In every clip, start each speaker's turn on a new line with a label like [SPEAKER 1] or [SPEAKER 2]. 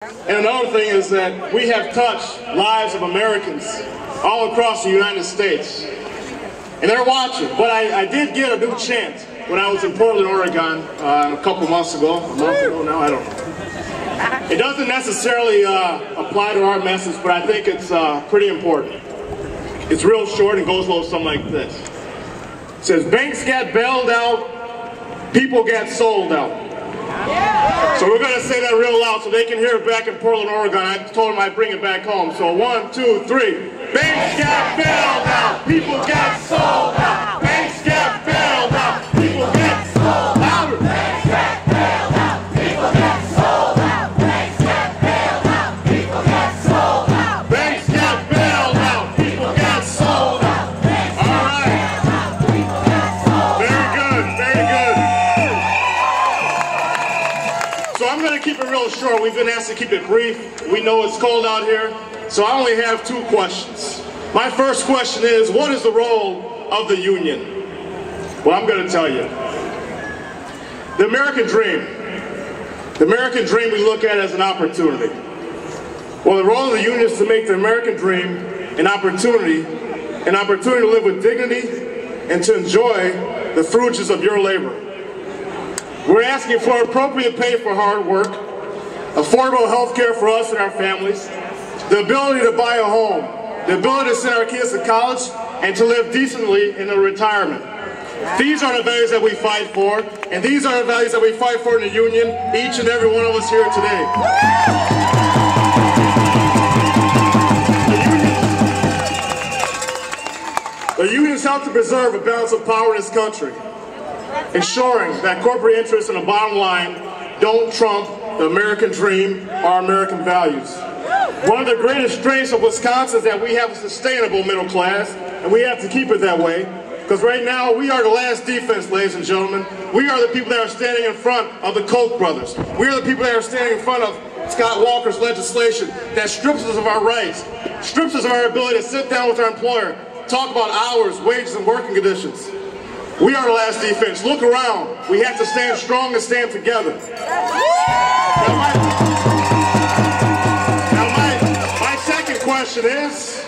[SPEAKER 1] And another thing is that we have touched lives of Americans all across the United States. And they're watching. But I did get a new chant when I was in Portland, Oregon a couple months ago. A month ago now, I don't know. It doesn't necessarily apply to our message, but I think it's pretty important. It's real short and goes a little something like this. It says, banks get bailed out, people get sold out. So we're going to say that real loud so they can hear it back in Portland, Oregon. I told them I'd bring it back home. So 1, 2, 3. Banks get bailed out, people get sold out. Banks get bailed out, people get sold out. Banks get bailed out, people get sold out. Banks get bailed out, people get sold out. Banks get bailed out, people get sold out. All right. Very good, very good. So I'm going to keep it real short. We've been asked to keep it brief. We know it's cold out here. So I only have 2 questions. My first question is, what is the role of the union? Well, I'm going to tell you. The American dream. The American dream we look at as an opportunity. Well, the role of the union is to make the American dream an opportunity to live with dignity and to enjoy the fruits of your labor. We're asking for appropriate pay for hard work, affordable health care for us and our families, the ability to buy a home, the ability to send our kids to college, and to live decently in their retirement. These are the values that we fight for, and these are the values that we fight for in the union, each and every one of us here today. The unions help to preserve a balance of power in this country, ensuring that corporate interests and the bottom line don't trump the American dream or American values. One of the greatest strengths of Wisconsin is that we have a sustainable middle class, and we have to keep it that way, because right now we are the last defense, ladies and gentlemen. We are the people that are standing in front of the Koch brothers. We are the people that are standing in front of Scott Walker's legislation that strips us of our rights, strips us of our ability to sit down with our employer, talk about hours, wages, and working conditions. We are the last defense. Look around. We have to stand strong and stand together. Now my second question is,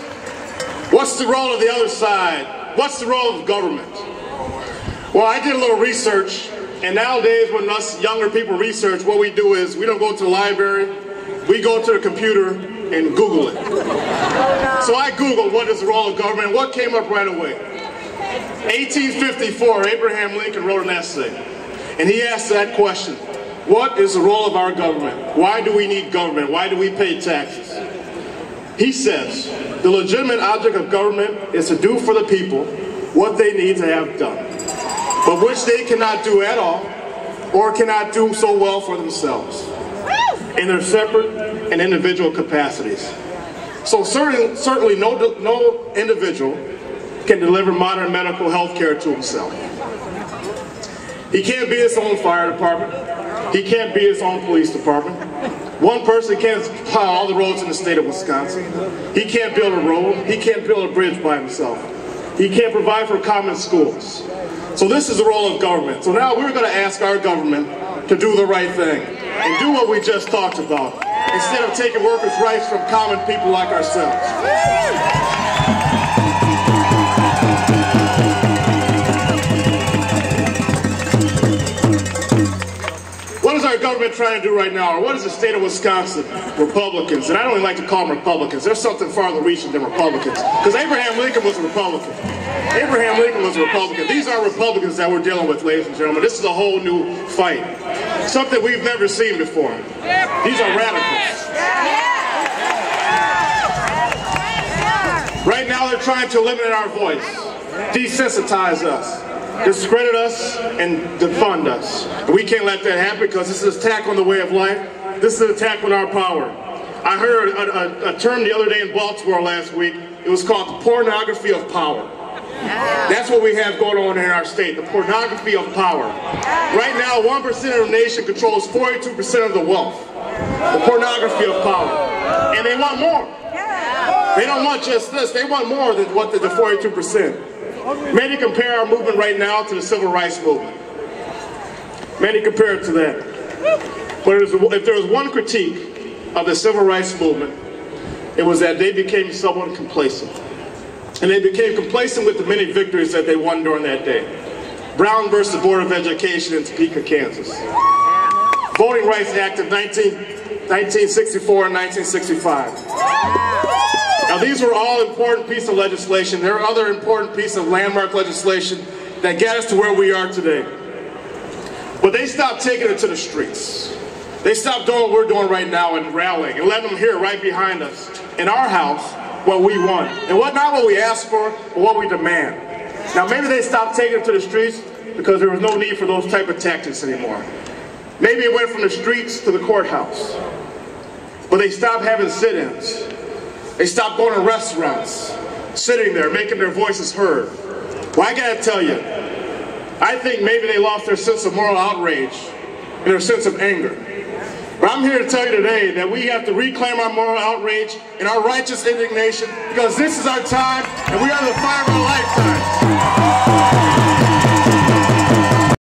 [SPEAKER 1] what's the role of the other side? What's the role of government? Well, I did a little research, and nowadays when us younger people research, what we do is we don't go to the library, we go to the computer and Google it. So I Googled what is the role of government, and what came up right away? 1854, Abraham Lincoln wrote an essay, and he asked that question: what is the role of our government? Why do we need government? Why do we pay taxes? He says, the legitimate object of government is to do for the people what they need to have done, but which they cannot do at all, or cannot do so well for themselves, in their separate and individual capacities. So certainly no individual can deliver modern medical health care to himself. He can't be his own fire department. He can't be his own police department. One person can't plow all the roads in the state of Wisconsin. He can't build a road. He can't build a bridge by himself. He can't provide for common schools. So this is the role of government. So now we're going to ask our government to do the right thing and do what we just talked about, instead of taking workers' rights from common people like ourselves. What is our government trying to do right now? Or what is the state of Wisconsin Republicans? And I don't even like to call them Republicans. There's something farther reaching than Republicans. Because Abraham Lincoln was a Republican. Abraham Lincoln was a Republican. These are Republicans that we're dealing with, ladies and gentlemen. This is a whole new fight. Something we've never seen before. These are radicals. Right now they're trying to eliminate our voice, desensitize us, discredit us, and defund us. And we can't let that happen, because this is an attack on the way of life. This is an attack on our power. I heard a term the other day in Baltimore last week. It was called the pornography of power. That's what we have going on in our state, the pornography of power. Right now, 1% of the nation controls 42% of the wealth. The pornography of power. And they want more. They don't want just this. They want more than what the 42%. Many compare our movement right now to the civil rights movement. Many compare it to that. But if there was one critique of the civil rights movement, it was that they became somewhat complacent. And they became complacent with the many victories that they won during that day. Brown versus Board of Education in Topeka, Kansas. Voting Rights Act of 1964 and 1965. Now these were all important pieces of legislation. There are other important pieces of landmark legislation that got us to where we are today. But they stopped taking it to the streets. They stopped doing what we're doing right now and rallying and letting them hear right behind us in our house what we want. And not what we asked for, but what we demand. Now maybe they stopped taking it to the streets because there was no need for those type of tactics anymore. Maybe it went from the streets to the courthouse. But they stopped having sit-ins. They stopped going to restaurants, sitting there, making their voices heard. Well, I gotta tell you, I think maybe they lost their sense of moral outrage and their sense of anger. But I'm here to tell you today that we have to reclaim our moral outrage and our righteous indignation, because this is our time and we are the fire of our lifetimes.